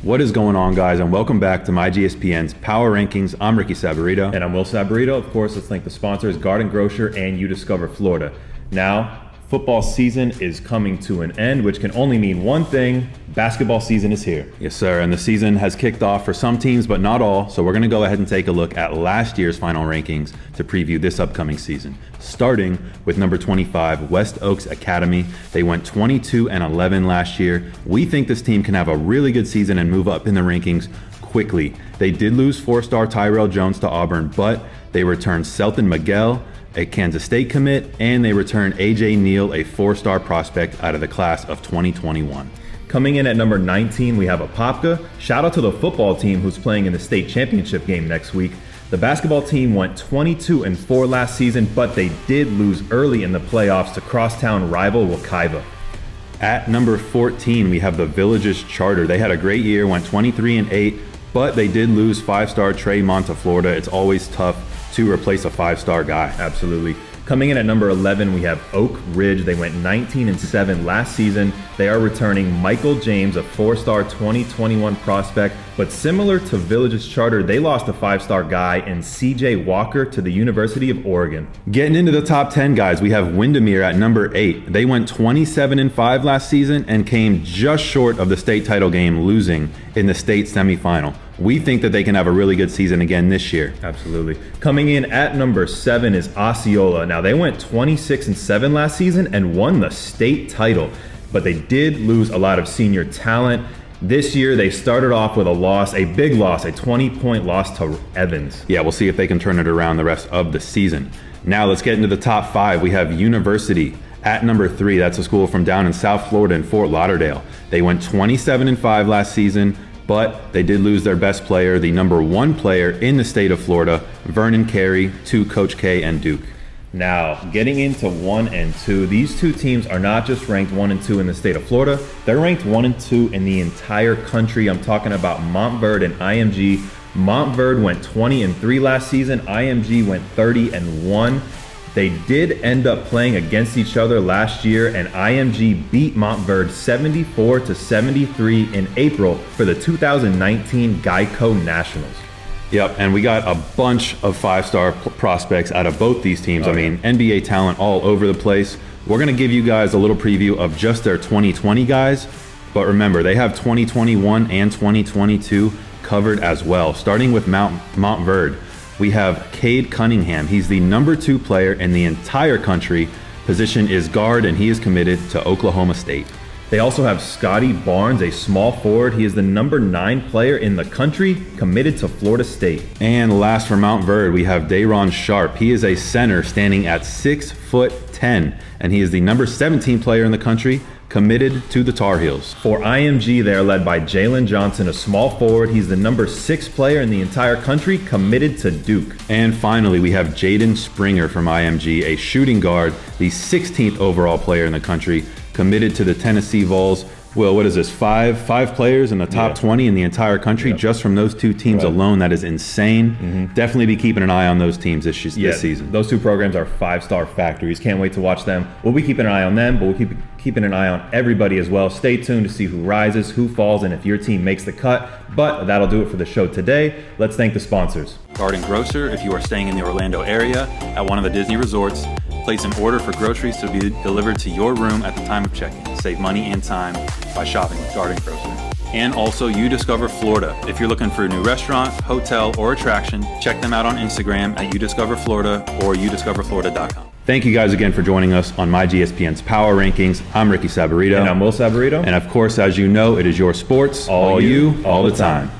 What is going on, guys, and welcome back to myGSPN's Power Rankings. I'm Ricky Saborido. And I'm Will Saborido. Of course, let's thank the sponsors, Garden Grocer and UDiscover Florida. Now, football season is coming to an end, which can only mean one thing: basketball season is here. Yes, sir, and the season has kicked off for some teams, but not all, so we're going to go ahead and take a look at last year's final rankings to preview this upcoming season. Starting with number 25, West Oaks Academy. They went 22-11 last year. We think this team can have a really good season and move up in the rankings quickly. They did lose four-star Tyrell Jones to Auburn, but they returned Selton Miguel, a Kansas State commit, and they returned AJ Neal, a four-star prospect out of the class of 2021. Coming in at number 19, we have Apopka. Shout out to the football team who's playing in the state championship game next week. The basketball team went 22-4 last season, but they did lose early in the playoffs to crosstown rival Wekiva. At number 14, we have the Villages Charter. They had a great year, went 23-8, but they did lose five-star Trey Monteflorida. It's always tough to replace a five-star guy. Absolutely. Coming in at number 11, we have Oak Ridge. They went 19-7 last season. They are returning Michael James, a four-star 2021 prospect, but similar to Villages Charter, they lost a five-star guy in CJ Walker to the University of Oregon. Getting into the top 10, guys, we have Windermere at number 8. They went 27-5 last season and came just short of the state title game, losing in the state semifinal. We think that they can have a really good season again this year. Absolutely. Coming in at number 7 is Osceola. Now, they went 26-7 last season and won the state title, but they did lose a lot of senior talent. This year, they started off with a loss, a big loss, a 20-point loss to Evans. Yeah, we'll see if they can turn it around the rest of the season. Now, let's get into the top 5. We have University at number 3. That's a school from down in South Florida in Fort Lauderdale. They went 27-5 last season, but they did lose their best player, the number 1 player in the state of Florida, Vernon Carey, to Coach K and Duke. Now, getting into 1 and 2, these two teams are not just ranked 1 and 2 in the state of Florida, they're ranked 1 and 2 in the entire country. I'm talking about Montverde and IMG. Montverde went 20-3 last season, IMG went 30-1. They did end up playing against each other last year, and IMG beat Montverde 74-73 in April for the 2019 Geico Nationals. Yep, and we got a bunch of five-star prospects out of both these teams. I mean, NBA talent all over the place. We're going to give you guys a little preview of just their 2020 guys, but remember, they have 2021 and 2022 covered as well. Starting with Montverde, we have Cade Cunningham. He's the number 2 player in the entire country. Position is guard, and he is committed to Oklahoma State. They also have Scotty Barnes, a small forward. He is the number 9 player in the country, committed to Florida State. And last for Montverde, we have Dayron Sharp. He is a center standing at 6'10", and he is the number 17 player in the country, committed to the Tar Heels. For IMG, they are led by Jalen Johnson, a small forward. He's the number 6 player in the entire country, committed to Duke. And finally, we have Jaden Springer from IMG, a shooting guard, the 16th overall player in the country, committed to the Tennessee Vols. Will, what is this, five players in the top 20 in the entire country just from those two teams alone? That is insane. Definitely be keeping an eye on those teams this season. Those two programs are 5-star factories. Can't wait to watch them. We'll be keeping an eye on them, but we'll keep keeping an eye on everybody as well. Stay tuned to see who rises, who falls, and if your team makes the cut. But that'll do it for the show today. Let's thank the sponsors. Garden Grocer, if you are staying in the Orlando area at one of the Disney resorts, place an order for groceries to be delivered to your room at the time of check-in. Save money and time by shopping with Garden Grocer. And also UDiscover Florida. If you're looking for a new restaurant, hotel, or attraction, check them out on Instagram at UDiscover Florida or udiscoverflorida.com. Thank you guys again for joining us on myGSPN's Power Rankings. I'm Ricky Saborido. And I'm Will Saborido. And of course, as you know, it is your sports, all you, all the time.